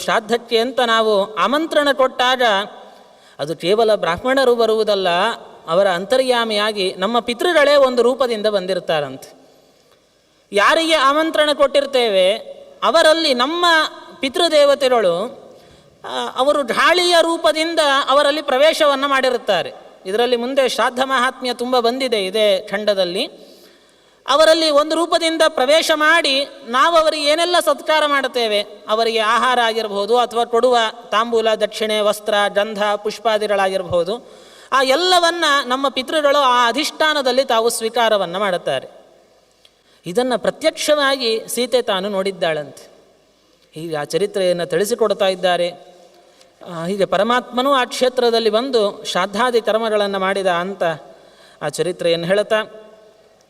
ಶ್ರಾದ್ದಕ್ಕೆ ಅಂತ ನಾವು ಆಮಂತ್ರಣ ಕೊಟ್ಟಾಗ ಅದು ಕೇವಲ ಬ್ರಾಹ್ಮಣರು ಬರುವುದಲ್ಲ, ಅವರ ಅಂತರ್ಯಾಮಿಯಾಗಿ ನಮ್ಮ ಪಿತೃಗಳೇ ಒಂದು ರೂಪದಿಂದ ಬಂದಿರ್ತಾರಂತೆ. ಯಾರಿಗೆ ಆಮಂತ್ರಣ ಕೊಟ್ಟಿರ್ತೇವೆ ಅವರಲ್ಲಿ ನಮ್ಮ ಪಿತೃದೇವತೆಗಳು ಅವರು ಢಾಳಿಯ ರೂಪದಿಂದ ಅವರಲ್ಲಿ ಪ್ರವೇಶವನ್ನು ಮಾಡಿರುತ್ತಾರೆ. ಇದರಲ್ಲಿ ಮುಂದೆ ಶ್ರಾದ್ದ ಮಹಾತ್ಮ್ಯ ತುಂಬ ಬಂದಿದೆ ಇದೇ ಖಂಡದಲ್ಲಿ. ಅವರಲ್ಲಿ ಒಂದು ರೂಪದಿಂದ ಪ್ರವೇಶ ಮಾಡಿ ನಾವು ಅವರಿಗೆ ಏನೆಲ್ಲ ಸತ್ಕಾರ ಮಾಡುತ್ತೇವೆ, ಅವರಿಗೆ ಆಹಾರ ಆಗಿರಬಹುದು ಅಥವಾ ಕೊಡುವ ತಾಂಬೂಲ, ದಕ್ಷಿಣೆ, ವಸ್ತ್ರ, ಗಂಧ, ಪುಷ್ಪಾದಿಗಳಾಗಿರಬಹುದು, ಆ ಎಲ್ಲವನ್ನು ನಮ್ಮ ಪಿತೃಗಳು ಆ ಅಧಿಷ್ಠಾನದಲ್ಲಿ ತಾವು ಸ್ವೀಕಾರವನ್ನು ಮಾಡುತ್ತಾರೆ. ಇದನ್ನು ಪ್ರತ್ಯಕ್ಷವಾಗಿ ಸೀತೆ ತಾನು ನೋಡಿದ್ದಾಳಂತೆ. ಹೀಗೆ ಆ ಚರಿತ್ರೆಯನ್ನು ತಿಳಿಸಿಕೊಡ್ತಾ ಇದ್ದಾರೆ. ಹೀಗೆ ಪರಮಾತ್ಮನೂ ಆ ಕ್ಷೇತ್ರದಲ್ಲಿ ಬಂದು ಶ್ರಾದ್ದಾದಿ ಕರ್ಮಗಳನ್ನು ಮಾಡಿದ ಅಂತ ಆ ಚರಿತ್ರೆಯನ್ನು ಹೇಳುತ್ತಾ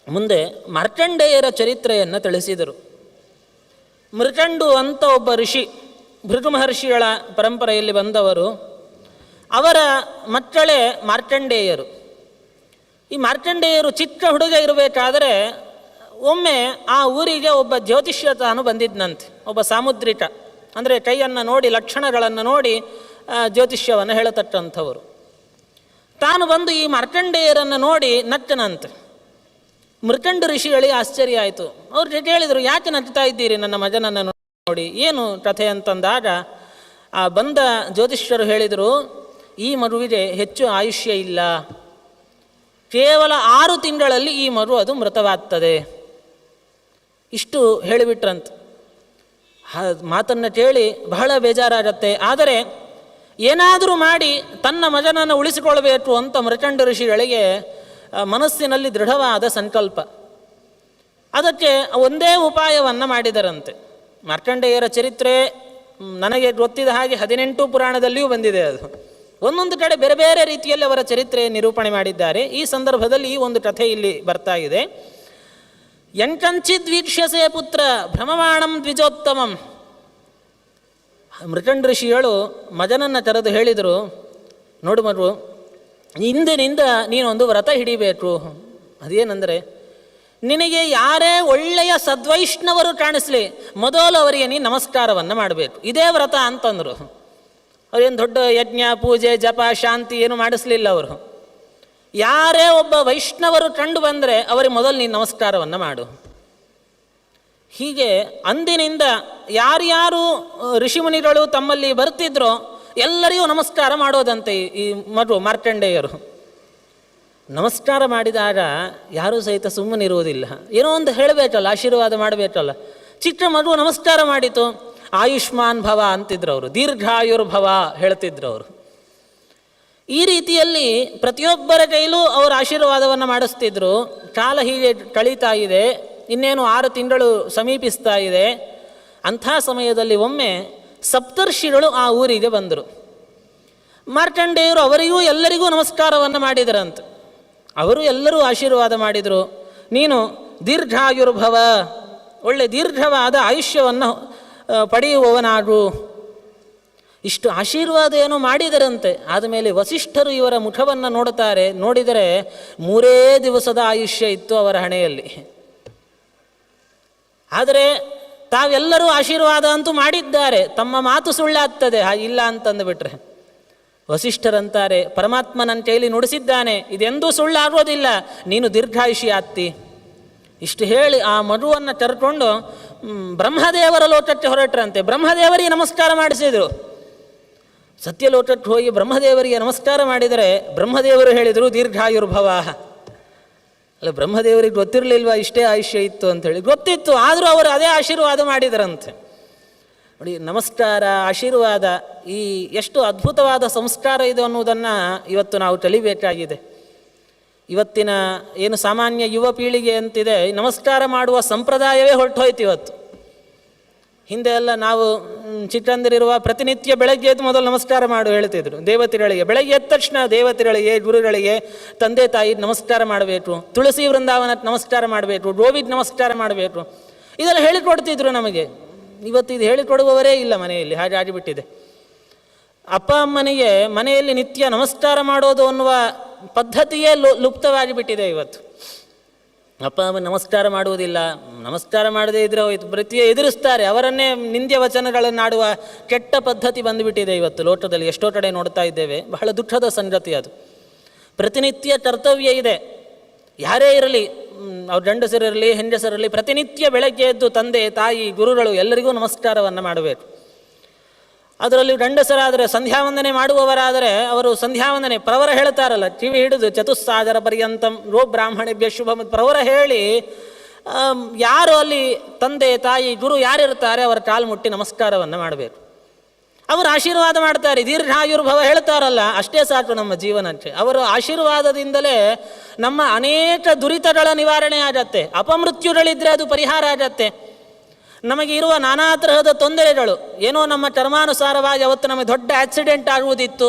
ಮುಂದೆ ಮಾರ್ಕಂಡೇಯರ ಚರಿತ್ರೆಯನ್ನು ತಿಳಿಸಿದರು. ಮೃಕಂಡು ಅಂತ ಒಬ್ಬ ಋಷಿ, ಭೃಗು ಮಹರ್ಷಿಗಳ ಪರಂಪರೆಯಲ್ಲಿ ಬಂದವರು. ಅವರ ಮಕ್ಕಳೇ ಮಾರ್ಕಂಡೇಯರು. ಈ ಮಾರ್ಕಂಡೇಯರು ಚಿಕ್ಕ ಹುಡುಗ ಇರಬೇಕಾದರೆ ಒಮ್ಮೆ ಆ ಊರಿಗೆ ಒಬ್ಬ ಜ್ಯೋತಿಷ್ಯ ತಾನು ಬಂದಿದ್ದಂತೆ, ಒಬ್ಬ ಸಾಮುದ್ರಿಕ, ಅಂದರೆ ಕೈಯನ್ನು ನೋಡಿ ಲಕ್ಷಣಗಳನ್ನು ನೋಡಿ ಜ್ಯೋತಿಷ್ಯವನ್ನು ಹೇಳತಕ್ಕಂಥವರು. ತಾನು ಬಂದು ಈ ಮಾರ್ಕಂಡೇಯರನ್ನು ನೋಡಿ ನಕ್ಕನಂತೆ. ಮೃಕಂಡು ಋಷಿಗಳಿಗೆ ಆಶ್ಚರ್ಯ ಆಯಿತು. ಅವ್ರು ಕೇಳಿದರು, ಯಾಕೆ ನಗ್ತಾ ಇದ್ದೀರಿ ನನ್ನ ಮಗನನ್ನು ನೋಡಿ, ಏನು ಕಥೆ ಅಂತಂದಾಗ ಆ ಬಂದ ಜ್ಯೋತಿಷ್ಯರು ಹೇಳಿದರು, ಈ ಮಗುವಿಗೆ ಹೆಚ್ಚು ಆಯುಷ್ಯ ಇಲ್ಲ, ಕೇವಲ 6 ತಿಂಗಳಲ್ಲಿ ಈ ಮಗು ಅದು ಮೃತವಾಗ್ತದೆ. ಇಷ್ಟು ಹೇಳಿಬಿಟ್ರಂತ. ಮಾತನ್ನು ಕೇಳಿ ಬಹಳ ಬೇಜಾರಾಗತ್ತೆ. ಆದರೆ ಏನಾದರೂ ಮಾಡಿ ತನ್ನ ಮಗನನ್ನು ಉಳಿಸಿಕೊಳ್ಬೇಕು ಅಂತ ಮೃಕಂಡ ಋಷಿಗಳಿಗೆ ಮನಸ್ಸಿನಲ್ಲಿ ದೃಢವಾದ ಸಂಕಲ್ಪ. ಅದಕ್ಕೆ ಒಂದೇ ಉಪಾಯವನ್ನು ಮಾಡಿದರಂತೆ. ಮಾರ್ಕಂಡೇಯರ ಚರಿತ್ರೆ ನನಗೆ ಗೊತ್ತಿದ ಹಾಗೆ 18 ಪುರಾಣದಲ್ಲಿಯೂ ಬಂದಿದೆ. ಅದು ಒಂದೊಂದು ಕಡೆ ಬೇರೆ ಬೇರೆ ರೀತಿಯಲ್ಲಿ ಅವರ ಚರಿತ್ರೆ ನಿರೂಪಣೆ ಮಾಡಿದ್ದಾರೆ. ಈ ಸಂದರ್ಭದಲ್ಲಿ ಈ ಒಂದು ಕಥೆ ಇಲ್ಲಿ ಬರ್ತಾ ಇದೆ. ಯಂಕಂಚಿದ್ವೀಕ್ಷ್ಯಸೆ ಪುತ್ರ ಭ್ರಮಮಾಣಂ ದ್ವಿಜೋತ್ತಮಂ. ಮೃಕಂಡ ಋಷಿಗಳು ಮಗನನ್ನು ಕರೆದು ಹೇಳಿದರು, ನೋಡು ಮಗು, ಇಂದಿನಿಂದ ನೀನೊಂದು ವ್ರತ ಹಿಡಿಬೇಕು. ಅದೇನೆಂದರೆ, ನಿನಗೆ ಯಾರೇ ಒಳ್ಳೆಯ ಸದ್ವೈಷ್ಣವರು ಕಾಣಿಸ್ಲಿ, ಮೊದಲು ಅವರಿಗೆ ನೀನು ನಮಸ್ಕಾರವನ್ನು ಮಾಡಬೇಕು. ಇದೇ ವ್ರತ ಅಂತಂದರು. ಅವರೇನು ದೊಡ್ಡ ಯಜ್ಞ, ಪೂಜೆ, ಜಪ, ಶಾಂತಿ ಏನು ಮಾಡಿಸ್ಲಿಲ್ಲ ಅವರು. ಯಾರೇ ಒಬ್ಬ ವೈಷ್ಣವರು ಕಂಡು ಬಂದರೆ ಅವರಿಗೆ ಮೊದಲು ನೀನು ನಮಸ್ಕಾರವನ್ನು ಮಾಡು. ಹೀಗೆ ಅಂದಿನಿಂದ ಯಾರ್ಯಾರು ಋಷಿಮುನಿಗಳು ತಮ್ಮಲ್ಲಿ ಬರ್ತಿದ್ರೋ ಎಲ್ಲರಿಗೂ ನಮಸ್ಕಾರ ಮಾಡೋದಂತೆ ಈ ಮಗು ಮಾರ್ಕಂಡೇಯರು. ನಮಸ್ಕಾರ ಮಾಡಿದಾಗ ಯಾರೂ ಸಹಿತ ಸುಮ್ಮನಿರುವುದಿಲ್ಲ, ಏನೋ ಒಂದು ಹೇಳಬೇಕಲ್ಲ, ಆಶೀರ್ವಾದ ಮಾಡಬೇಕಲ್ಲ. ಚಿಕ್ಕ ಮಗು ನಮಸ್ಕಾರ ಮಾಡಿತು, ಆಯುಷ್ಮಾನ್ ಭವ ಅಂತಿದ್ರು ಅವರು, ದೀರ್ಘಾಯುರ್ಭವ ಹೇಳ್ತಿದ್ರು ಅವರು. ಈ ರೀತಿಯಲ್ಲಿ ಪ್ರತಿಯೊಬ್ಬರ ಕೈಲೂ ಅವರು ಆಶೀರ್ವಾದವನ್ನು ಮಾಡಿಸ್ತಿದ್ರು. ಕಾಲ ಹೀಗೆ ಕಳೀತಾ ಇದೆ, ಇನ್ನೇನು 6 ತಿಂಗಳು ಸಮೀಪಿಸ್ತಾ ಇದೆ. ಅಂಥ ಸಮಯದಲ್ಲಿ ಒಮ್ಮೆ ಸಪ್ತರ್ಷಿಗಳು ಆ ಊರಿಗೆ ಬಂದರು. ಮಾರ್ಕಂಡೇಯರು ಅವರಿಗೂ ಎಲ್ಲರಿಗೂ ನಮಸ್ಕಾರವನ್ನು ಮಾಡಿದರಂತೆ. ಅವರು ಎಲ್ಲರೂ ಆಶೀರ್ವಾದ ಮಾಡಿದರು, ನೀನು ದೀರ್ಘಾಯುರ್ಭವ, ಒಳ್ಳೆ ದೀರ್ಘವಾದ ಆಯುಷ್ಯವನ್ನು ಪಡೆಯುವವನಾಗು. ಇಷ್ಟು ಆಶೀರ್ವಾದ ಏನೋ ಮಾಡಿದರಂತೆ. ಆದಮೇಲೆ ವಸಿಷ್ಠರು ಇವರ ಮುಖವನ್ನು ನೋಡುತ್ತಾರೆ. ನೋಡಿದರೆ 3 ದಿವಸದ ಆಯುಷ್ಯ ಇತ್ತು ಅವರ ಹಣೆಯಲ್ಲಿ. ಆದರೆ ತಾವೆಲ್ಲರೂ ಆಶೀರ್ವಾದ ಅಂತೂ ಮಾಡಿದ್ದಾರೆ, ತಮ್ಮ ಮಾತು ಸುಳ್ಳಾಗ್ತದೆ ಇಲ್ಲ ಅಂತಂದು ಬಿಟ್ರೆ. ವಸಿಷ್ಠರಂತಾರೆ, ಪರಮಾತ್ಮ ನನ್ನ ಕೈಲಿ ನುಡಿಸಿದ್ದಾನೆ, ಇದೆಂದೂ ಸುಳ್ಳಾಗೋದಿಲ್ಲ, ನೀನು ದೀರ್ಘಾಯುಷಿ ಆಗ್ತಿ. ಇಷ್ಟು ಹೇಳಿ ಆ ಮಗುವನ್ನು ಕರ್ಕೊಂಡು ಬ್ರಹ್ಮದೇವರ ಲೋಕಕ್ಕೆ ಹೊರಟ್ರಂತೆ. ಬ್ರಹ್ಮದೇವರಿಗೆ ನಮಸ್ಕಾರ ಮಾಡಿಸಿದರು. ಸತ್ಯಲೋಕಕ್ಕೆ ಹೋಗಿ ಬ್ರಹ್ಮದೇವರಿಗೆ ನಮಸ್ಕಾರ ಮಾಡಿದರೆ ಬ್ರಹ್ಮದೇವರು ಹೇಳಿದರು ದೀರ್ಘಾಯುರ್ಭವ. ಅಲ್ಲ, ಬ್ರಹ್ಮದೇವರಿಗೆ ಗೊತ್ತಿರಲಿಲ್ವಾ ಇಷ್ಟೇ ಆಯುಷ್ಯ ಇತ್ತು ಅಂಥೇಳಿ? ಗೊತ್ತಿತ್ತು, ಆದರೂ ಅವರು ಅದೇ ಆಶೀರ್ವಾದ ಮಾಡಿದರಂತೆ. ನೋಡಿ, ನಮಸ್ಕಾರ, ಆಶೀರ್ವಾದ, ಈ ಎಷ್ಟು ಅದ್ಭುತವಾದ ಸಂಸ್ಕಾರ ಇದು ಅನ್ನುವುದನ್ನು ಇವತ್ತು ನಾವು ಕಲಿಬೇಕಾಗಿದೆ. ಇವತ್ತಿನ ಏನು ಸಾಮಾನ್ಯ ಯುವ ಪೀಳಿಗೆ ಅಂತಿದೆ, ನಮಸ್ಕಾರ ಮಾಡುವ ಸಂಪ್ರದಾಯವೇ ಹೊರಟೋಯ್ತು ಇವತ್ತು. ಹಿಂದೆ ಎಲ್ಲ ನಾವು ಚಿಕ್ಕಂದಿರುವ ಪ್ರತಿನಿತ್ಯ ಬೆಳಗ್ಗೆ ಎದ್ದು ಮೊದಲು ನಮಸ್ಕಾರ ಮಾಡು ಹೇಳ್ತಿದ್ರು ದೇವತೆಗಳಿಗೆ. ಬೆಳಗ್ಗೆ ಎದ್ದ ತಕ್ಷಣ ದೇವತೆಗಳಿಗೆ, ಗುರುಗಳಿಗೆ, ತಂದೆ ತಾಯಿ ನಮಸ್ಕಾರ ಮಾಡಬೇಕು, ತುಳಸಿ ವೃಂದಾವನಕ್ಕೆ ನಮಸ್ಕಾರ ಮಾಡಬೇಕು, ಗೋವಿಗೆ ನಮಸ್ಕಾರ ಮಾಡಬೇಕು, ಇದೆಲ್ಲ ಹೇಳಿಕೊಡ್ತಿದ್ರು ನಮಗೆ. ಇವತ್ತು ಇದು ಹೇಳಿಕೊಡುವವರೇ ಇಲ್ಲ ಮನೆಯಲ್ಲಿ, ಹಾಗೆ ಆಗಿಬಿಟ್ಟಿದೆ. ಅಪ್ಪ ಅಮ್ಮನಿಗೆ ಮನೆಯಲ್ಲಿ ನಿತ್ಯ ನಮಸ್ಕಾರ ಮಾಡೋದು ಅನ್ನುವ ಪದ್ಧತಿಯೇ ಲುಪ್ತವಾಗಿಬಿಟ್ಟಿದೆ ಇವತ್ತು. ಅಪ್ಪ ಅಮ್ಮ ನಮಸ್ಕಾರ ಮಾಡುವುದಿಲ್ಲ, ನಮಸ್ಕಾರ ಮಾಡದೇ ಇದ್ರೆ ಹೋಯ್ತು, ಪ್ರತಿಯೇ ಎದುರಿಸ್ತಾರೆ, ಅವರನ್ನೇ ನಿಂದ್ಯ ವಚನಗಳನ್ನಾಡುವ ಕೆಟ್ಟ ಪದ್ಧತಿ ಬಂದುಬಿಟ್ಟಿದೆ ಇವತ್ತು ಲೋಕದಲ್ಲಿ. ಎಷ್ಟೋ ಕಡೆ ನೋಡ್ತಾ ಇದ್ದೇವೆ. ಬಹಳ ದುಃಖದ ಸಂಗತಿ ಅದು. ಪ್ರತಿನಿತ್ಯ ಕರ್ತವ್ಯ ಇದೆ. ಯಾರೇ ಇರಲಿ, ಅವ್ರು ಗಂಡಸರಿರಲಿ ಹೆಂಗಸರಿರಲಿ, ಪ್ರತಿನಿತ್ಯ ಬೆಳಗ್ಗೆ ಎದ್ದು ತಂದೆ ತಾಯಿ ಗುರುಗಳು ಎಲ್ಲರಿಗೂ ನಮಸ್ಕಾರವನ್ನು ಮಾಡಬೇಕು. ಅದರಲ್ಲಿ ಗಂಡಸರಾದರೆ ಸಂಧ್ಯಾವಂದನೆ ಮಾಡುವವರಾದರೆ ಅವರು ಸಂಧ್ಯಾವಂದನೆ ಪ್ರವರ ಹೇಳ್ತಾರಲ್ಲ, ಕಿವಿ ಹಿಡಿದು ಚತುಸ್ಸಾಗರ ಪರ್ಯಂತಂ ಗೋ ಬ್ರಾಹ್ಮಣೇಭ್ಯ ಶುಭ ಪ್ರವರ ಹೇಳಿ, ಯಾರು ಅಲ್ಲಿ ತಂದೆ ತಾಯಿ ಗುರು ಯಾರಿರ್ತಾರೆ ಅವರ ಕಾಲು ಮುಟ್ಟಿ ನಮಸ್ಕಾರವನ್ನು ಮಾಡಬೇಕು. ಅವರು ಆಶೀರ್ವಾದ ಮಾಡ್ತಾರೆ, ದೀರ್ಘಾಯುರ್ಭವ ಹೇಳ್ತಾರಲ್ಲ, ಅಷ್ಟೇ ಸಾಕು ನಮ್ಮ ಜೀವನಕ್ಕೆ. ಅವರ ಆಶೀರ್ವಾದದಿಂದಲೇ ನಮ್ಮ ಅನೇಕ ದುರಿತಗಳ ನಿವಾರಣೆ ಆಗತ್ತೆ. ಅಪಮೃತ್ಯುಗಳಿದ್ದರೆ ಅದು ಪರಿಹಾರ ಆಗತ್ತೆ. ನಮಗೆ ಇರುವ ನಾನಾ ತರಹದ ತೊಂದರೆಗಳು, ಏನೋ ನಮ್ಮ ಕರ್ಮಾನುಸಾರವಾಗಿ ಅವತ್ತು ನಮಗೆ ದೊಡ್ಡ ಆಕ್ಸಿಡೆಂಟ್ ಆಗುವುದಿತ್ತು,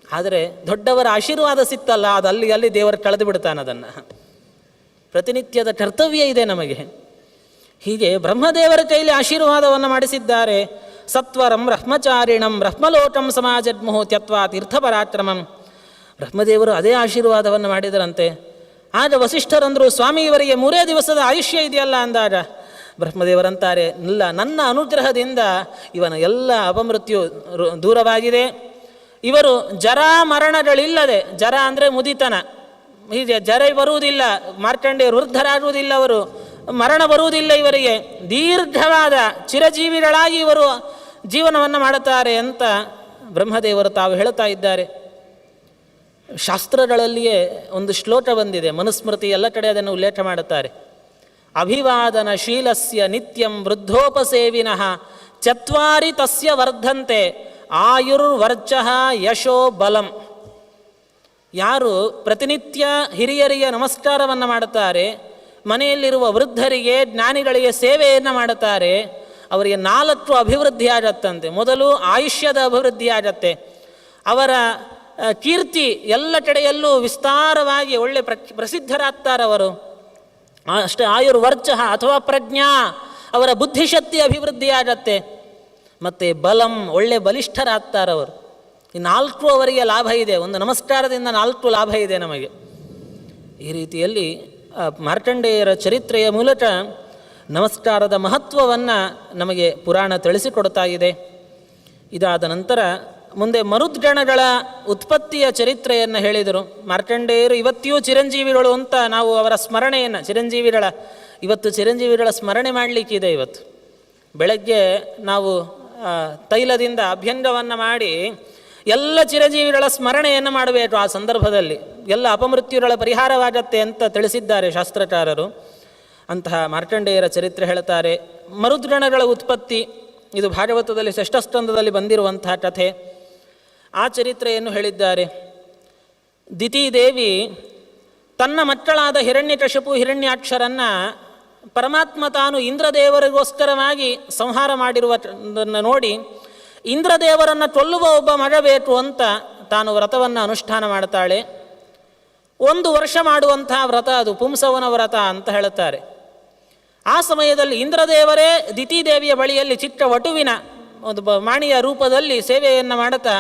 ಆದರೆ ದೊಡ್ಡವರ ಆಶೀರ್ವಾದ ಸಿಕ್ತಲ್ಲ, ಅದು ಅಲ್ಲಿ ದೇವರು ಕಳೆದು ಬಿಡ್ತಾನೆ ಅದನ್ನು. ಪ್ರತಿನಿತ್ಯದ ಕರ್ತವ್ಯ ಇದೆ ನಮಗೆ. ಹೀಗೆ ಬ್ರಹ್ಮದೇವರ ಕೈಲಿ ಆಶೀರ್ವಾದವನ್ನು ಮಾಡಿಸಿದ್ದಾರೆ. ಸತ್ವರಂ ಬ್ರಹ್ಮಚಾರಿಣಂ ಬ್ರಹ್ಮಲೋಕಂ ಸಮಾಜದ್ಮುಹು ತ್ಯಕ್ವಾ ತೀರ್ಥಪರಾಕ್ರಮಂ. ಬ್ರಹ್ಮದೇವರು ಅದೇ ಆಶೀರ್ವಾದವನ್ನು ಮಾಡಿದರಂತೆ. ಆಗ ವಸಿಷ್ಠರಂದರು, ಸ್ವಾಮಿ ಇವರಿಗೆ 3 ದಿವಸದ ಆಯುಷ್ಯ ಇದೆಯಲ್ಲ ಅಂದಾಗ ಬ್ರಹ್ಮದೇವರಂತಾರೆ, ಇಲ್ಲ, ನನ್ನ ಅನುಗ್ರಹದಿಂದ ಇವನ ಎಲ್ಲ ಅಪಮೃತ್ಯು ದೂರವಾಗಿದೆ. ಇವರು ಜರಾ ಮರಣಗಳಿಲ್ಲದೆ, ಜರ ಅಂದರೆ ಮುದಿತನ, ಹೀಗೆ ಜರ ಬರುವುದಿಲ್ಲ, ಮಾರ್ಕಂಡೇಯರು ವೃದ್ಧರಾಗುವುದಿಲ್ಲ, ಅವರು ಮರಣ ಬರುವುದಿಲ್ಲ ಇವರಿಗೆ, ದೀರ್ಘವಾದ ಚಿರಜೀವಿಗಳಾಗಿ ಇವರು ಜೀವನವನ್ನು ಮಾಡುತ್ತಾರೆ ಅಂತ ಬ್ರಹ್ಮದೇವರು ತಾವು ಹೇಳ್ತಾ ಇದ್ದಾರೆ. ಶಾಸ್ತ್ರಗಳಲ್ಲಿಯೇ ಒಂದು ಶ್ಲೋಕ ಬಂದಿದೆ, ಮನುಸ್ಮೃತಿ ಎಲ್ಲ ಕಡೆ ಅದನ್ನು ಉಲ್ಲೇಖ ಮಾಡುತ್ತಾರೆ. ಅಭಿವಾದನ ಶೀಲಸ್ಯ ನಿತ್ಯಂ ವೃದ್ಧೋಪಸೇವಿನಃ ಚತ್ವಾರಿ ತಸ್ಯ ವರ್ಧಂತೆ ಆಯುರ್ವರ್ಚಃ ಯಶೋ ಬಲಂ. ಯಾರು ಪ್ರತಿನಿತ್ಯ ಹಿರಿಯರಿಗೆ ನಮಸ್ಕಾರವನ್ನು ಮಾಡುತ್ತಾರೆ, ಮನೆಯಲ್ಲಿರುವ ವೃದ್ಧರಿಗೆ ಜ್ಞಾನಿಗಳಿಗೆ ಸೇವೆಯನ್ನು ಮಾಡುತ್ತಾರೆ, ಅವರಿಗೆ 4 ಅಭಿವೃದ್ಧಿ ಆಗತ್ತಂತೆ. ಮೊದಲು ಆಯುಷ್ಯದ ಅಭಿವೃದ್ಧಿ ಆಗತ್ತೆ. ಅವರ ಕೀರ್ತಿ ಎಲ್ಲ ಕಡೆಯಲ್ಲೂ ವಿಸ್ತಾರವಾಗಿ ಒಳ್ಳೆ ಪ್ರಸಿದ್ಧರಾಗ್ತಾರವರು. ಅಷ್ಟೇ, ಆಯುರ್ವರ್ಚ ಅಥವಾ ಪ್ರಜ್ಞಾ, ಅವರ ಬುದ್ಧಿಶಕ್ತಿ ಅಭಿವೃದ್ಧಿ ಆಗತ್ತೆ. ಮತ್ತು ಬಲಂ, ಒಳ್ಳೆ ಬಲಿಷ್ಠರಾಗ್ತಾರವರು. ಈ 4 ಅವರಿಗೆ ಲಾಭ ಇದೆ. ಒಂದು ನಮಸ್ಕಾರದಿಂದ 4 ಲಾಭ ಇದೆ ನಮಗೆ. ಈ ರೀತಿಯಲ್ಲಿ ಮಾರ್ಕಂಡೇಯರ ಚರಿತ್ರೆಯ ಮೂಲಕ ನಮಸ್ಕಾರದ ಮಹತ್ವವನ್ನು ನಮಗೆ ಪುರಾಣ ತಿಳಿಸಿಕೊಡ್ತಾ ಇದೆ. ಇದಾದ ನಂತರ ಮುಂದೆ ಮರುದ್ಗಣಗಳ ಉತ್ಪತ್ತಿಯ ಚರಿತ್ರೆಯನ್ನು ಹೇಳಿದರು. ಮಾರ್ಕಂಡೇಯರು ಇವತ್ತಿಯೂ ಚಿರಂಜೀವಿಗಳು ಅಂತ ನಾವು ಅವರ ಸ್ಮರಣೆಯನ್ನು, ಇವತ್ತು ಚಿರಂಜೀವಿಗಳ ಸ್ಮರಣೆ ಮಾಡಲಿಕ್ಕಿದೆ. ಇವತ್ತು ಬೆಳಗ್ಗೆ ನಾವು ತೈಲದಿಂದ ಅಭ್ಯಂಗವನ್ನು ಮಾಡಿ ಎಲ್ಲ ಚಿರಂಜೀವಿಗಳ ಸ್ಮರಣೆಯನ್ನು ಮಾಡಬೇಕು. ಆ ಸಂದರ್ಭದಲ್ಲಿ ಎಲ್ಲ ಅಪಮೃತ್ಯುಗಳ ಪರಿಹಾರವಾಗತ್ತೆ ಅಂತ ತಿಳಿಸಿದ್ದಾರೆ ಶಾಸ್ತ್ರಕಾರರು. ಅಂತಹ ಮಾರ್ಕಂಡೇಯರ ಚರಿತ್ರೆ ಹೇಳ್ತಾರೆ. ಮರುದ್ಗಣಗಳ ಉತ್ಪತ್ತಿ ಇದು ಭಾಗವತದಲ್ಲಿ ಷಷ್ಠಸ್ಕಂದದಲ್ಲಿ ಬಂದಿರುವಂತಹ ಕಥೆ. ಆ ಚರಿತ್ರೆಯನ್ನು ಹೇಳಿದ್ದಾರೆ. ದಿತಿದೇವಿ ತನ್ನ ಮಕ್ಕಳಾದ ಹಿರಣ್ಯಕಶಿಪು ಹಿರಣ್ಯಾಕ್ಷರನ್ನು ಪರಮಾತ್ಮ ತಾನು ಇಂದ್ರದೇವರಿಗೋಸ್ಕರವಾಗಿ ಸಂಹಾರ ಮಾಡಿರುವುದನ್ನು ನೋಡಿ ಇಂದ್ರದೇವರನ್ನು ಕೊಲ್ಲುವ ಒಬ್ಬ ಮಗ ಬೇಕು ಅಂತ ತಾನು ವ್ರತವನ್ನು ಅನುಷ್ಠಾನ ಮಾಡ್ತಾಳೆ. 1 ವರ್ಷ ಮಾಡುವಂತಹ ವ್ರತ ಅದು, ಪುಂಸವನ ವ್ರತ ಅಂತ ಹೇಳುತ್ತಾರೆ. ಆ ಸಮಯದಲ್ಲಿ ಇಂದ್ರದೇವರೇ ದಿತಿದೇವಿಯ ಬಳಿಯಲ್ಲಿ ಚಿಕ್ಕ ವಟುವಿನ ಒಂದು ಮಾಣಿಯ ರೂಪದಲ್ಲಿ ಸೇವೆಯನ್ನು ಮಾಡುತ್ತಾ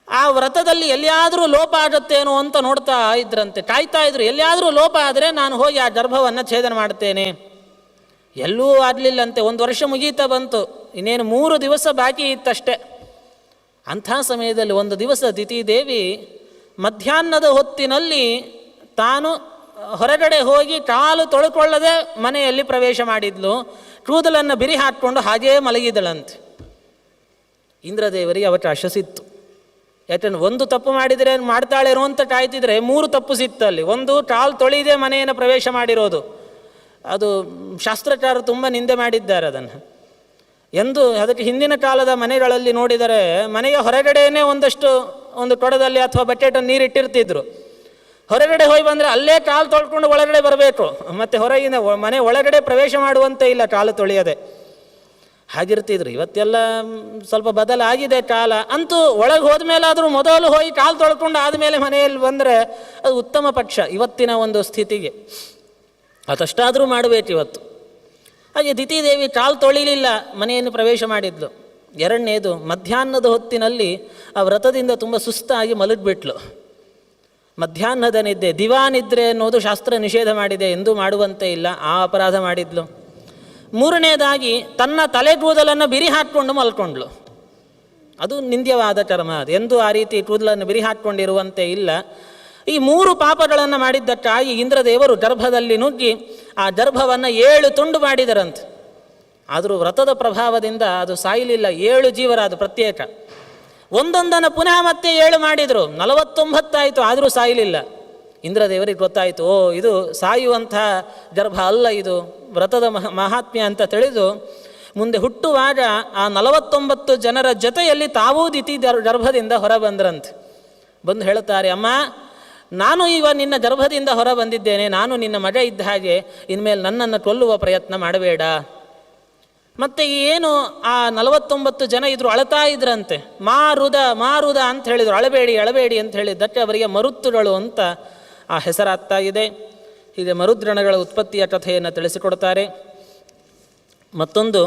ಆ ವ್ರತದಲ್ಲಿ ಎಲ್ಲಿಯಾದರೂ ಲೋಪ ಆಗುತ್ತೇನೋ ಅಂತ ನೋಡ್ತಾ ಇದ್ರಂತೆ, ಕಾಯ್ತಾ ಇದ್ರು. ಎಲ್ಲಿಯಾದರೂ ಲೋಪ ಆದರೆ ನಾನು ಹೋಗಿ ಆ ಗರ್ಭವನ್ನು ಛೇದನ ಮಾಡ್ತೇನೆ. ಎಲ್ಲೂ ಆಗಲಿಲ್ಲಂತೆ. 1 ವರ್ಷ ಮುಗೀತಾ ಬಂತು, ಇನ್ನೇನು 3 ದಿವಸ ಬಾಕಿ ಇತ್ತಷ್ಟೆ. ಅಂಥ ಸಮಯದಲ್ಲಿ ಒಂದು ದಿವಸ ದಿತಿದೇವಿ ಮಧ್ಯಾಹ್ನದ ಹೊತ್ತಿನಲ್ಲಿ ತಾನು ಹೊರಗಡೆ ಹೋಗಿ ಕಾಲು ತೊಳ್ಕೊಳ್ಳದೆ ಮನೆಯಲ್ಲಿ ಪ್ರವೇಶ ಮಾಡಿದ್ಲು. ಕೂದಲನ್ನು ಬಿರಿ ಹಾಕ್ಕೊಂಡು ಹಾಗೇ ಮಲಗಿದಳಂತೆ. ಇಂದ್ರದೇವರಿಗೆ ಅವಕಾಶ ಸಿಕ್ತು. ಯಾಕಂದ್ರೆ 1 ತಪ್ಪು ಮಾಡಿದರೆ ಮಾಡ್ತಾಳೇನೋ ಅಂತ ಕಾಯ್ತಿದ್ರೆ 3 ತಪ್ಪು ಸಿಕ್ತಲ್ಲಿ. 1 ಕಾಲು ತೊಳಿದೆ ಮನೆಯನ್ನು ಪ್ರವೇಶ ಮಾಡಿರೋದು, ಅದು ಶಾಸ್ತ್ರಕಾರರು ತುಂಬ ನಿಂದೆ ಮಾಡಿದ್ದಾರೆ ಅದನ್ನು. ಅದಕ್ಕೆ ಹಿಂದಿನ ಕಾಲದ ಮನೆಗಳಲ್ಲಿ ನೋಡಿದರೆ ಮನೆಯ ಹೊರಗಡೆಯೇ ಒಂದು ಕೊಡದಲ್ಲಿ ಅಥವಾ ಬಕೆಟನ್ನು ನೀರಿಟ್ಟಿರ್ತಿದ್ರು. ಹೊರಗಡೆ ಹೋಗಿ ಬಂದರೆ ಅಲ್ಲೇ ಕಾಲು ತೊಳ್ಕೊಂಡು ಒಳಗಡೆ ಬರಬೇಕು, ಮತ್ತು ಹೊರಗಿನ ಮನೆ ಒಳಗಡೆ ಪ್ರವೇಶ ಮಾಡುವಂತೆ ಇಲ್ಲ ಕಾಲು ತೊಳೆಯದೆ, ಹಾಗಿರ್ತಿದ್ರು. ಇವತ್ತೆಲ್ಲ ಸ್ವಲ್ಪ ಬದಲಾಗಿದೆ ಕಾಲ. ಅಂತೂ ಒಳಗೆ ಹೋದ ಮೇಲಾದರೂ ಮೊದಲು ಹೋಗಿ ಕಾಲು ತೊಳ್ಕೊಂಡು ಆದಮೇಲೆ ಮನೆಯಲ್ಲಿ ಬಂದರೆ ಅದು ಉತ್ತಮ ಪಕ್ಷ ಇವತ್ತಿನ ಒಂದು ಸ್ಥಿತಿಗೆ. ಅದಷ್ಟಾದರೂ ಮಾಡಬೇಕು ಇವತ್ತು. ಹಾಗೆ ದಿತಿದೇವಿ ಕಾಲು ತೊಳಿಲಿಲ್ಲ, ಮನೆಯನ್ನು ಪ್ರವೇಶ ಮಾಡಿದ್ಲು. 2ನೇದು, ಮಧ್ಯಾಹ್ನದ ಹೊತ್ತಿನಲ್ಲಿ ಆ ವ್ರತದಿಂದ ತುಂಬ ಸುಸ್ತಾಗಿ ಮಲಗಿಬಿಟ್ಲು. ಮಧ್ಯಾಹ್ನದ ನಿದ್ದೆ, ದಿವಾನಿದ್ರೆ ಅನ್ನೋದು ಶಾಸ್ತ್ರ ನಿಷೇಧ ಮಾಡಿದೆ, ಎಂದೂ ಮಾಡುವಂತೆ ಇಲ್ಲ, ಆ ಅಪರಾಧ ಮಾಡಿದ್ಲು. ಮೂರನೇದಾಗಿ ತನ್ನ ತಲೆ ಕೂದಲನ್ನು ಬಿರಿ ಹಾಕ್ಕೊಂಡು ಮಲ್ಕೊಂಡ್ಳು. ಅದು ನಿಂದ್ಯವಾದ ಕರ್ಮ, ಅದು ಎಂದೂ ಆ ರೀತಿ ಕೂದಲನ್ನು ಬಿರಿ ಹಾಕ್ಕೊಂಡಿರುವಂತೆ ಇಲ್ಲ. ಈ 3 ಪಾಪಗಳನ್ನು ಮಾಡಿದ್ದಕ್ಕಾಗಿ ಇಂದ್ರದೇವರು ಗರ್ಭದಲ್ಲಿ ನುಗ್ಗಿ ಆ ಗರ್ಭವನ್ನು 7 ತುಂಡು ಮಾಡಿದರಂತೆ. ಆದರೂ ವ್ರತದ ಪ್ರಭಾವದಿಂದ ಅದು ಸಾಯಲಿಲ್ಲ, 7 ಜೀವರಾದು ಪ್ರತ್ಯೇಕ. ಒಂದೊಂದನ್ನು ಪುನಃ ಮತ್ತೆ 7 ಮಾಡಿದರು, 49 ಆಯಿತು, ಆದರೂ ಸಾಯಲಿಲ್ಲ. ಇಂದ್ರದೇವರಿಗೆ ಗೊತ್ತಾಯಿತು, ಓ ಇದು ಸಾಯುವಂಥ ಗರ್ಭ ಅಲ್ಲ, ಇದು ವ್ರತದ ಮಹಾತ್ಮ್ಯ ಅಂತ ತಿಳಿದು ಮುಂದೆ ಹುಟ್ಟುವಾಗ ಆ 49 ಜನರ ಜೊತೆಯಲ್ಲಿ ತಾವೂ ದಿತಿ ಗರ್ಭದಿಂದ ಹೊರ ಬಂದ್ರಂತೆ. ಬಂದು ಹೇಳುತ್ತಾರೆ, ಅಮ್ಮ ನಾನು ನಿನ್ನ ಗರ್ಭದಿಂದ ಹೊರ ಬಂದಿದ್ದೇನೆ, ನಾನು ನಿನ್ನ ಮಗ ಇದ್ದ ಹಾಗೆ, ಇನ್ಮೇಲೆ ನನ್ನನ್ನು ಕೊಲ್ಲುವ ಪ್ರಯತ್ನ ಮಾಡಬೇಡ. ಮತ್ತು ಏನು ಆ 49 ಜನ ಇದ್ರು, ಅಳತಾ ಇದ್ರಂತೆ. ಮಾರುದ ಅಂತ ಹೇಳಿದರು, ಅಳಬೇಡಿ ಅಂತ ಹೇಳಿದ್ದಕ್ಕೆ ಅವರಿಗೆ ಮರುತ್ತುಗಳು ಅಂತ ಆ ಹೆಸರಾಗ್ತಾ ಇದೆ. ಹೀಗೆ ಮರುದ್ರಣಗಳ ಉತ್ಪತ್ತಿಯ ಕಥೆಯನ್ನು ತಿಳಿಸಿಕೊಡ್ತಾರೆ. ಮತ್ತೊಂದು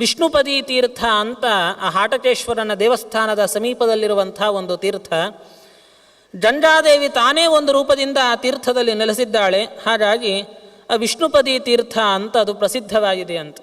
ವಿಷ್ಣುಪದಿ ತೀರ್ಥ ಅಂತ ಆ ಹಾಟಕೇಶ್ವರನ ದೇವಸ್ಥಾನದ ಸಮೀಪದಲ್ಲಿರುವಂಥ ಒಂದು ತೀರ್ಥ. ಗಂಗಾದೇವಿ ತಾನೇ ಒಂದು ರೂಪದಿಂದ ಆ ತೀರ್ಥದಲ್ಲಿ ನೆಲೆಸಿದ್ದಾಳೆ, ಹಾಗಾಗಿ ಆ ವಿಷ್ಣುಪದಿ ತೀರ್ಥ ಅಂತ ಅದು ಪ್ರಸಿದ್ಧವಾಗಿದೆ ಅಂತ.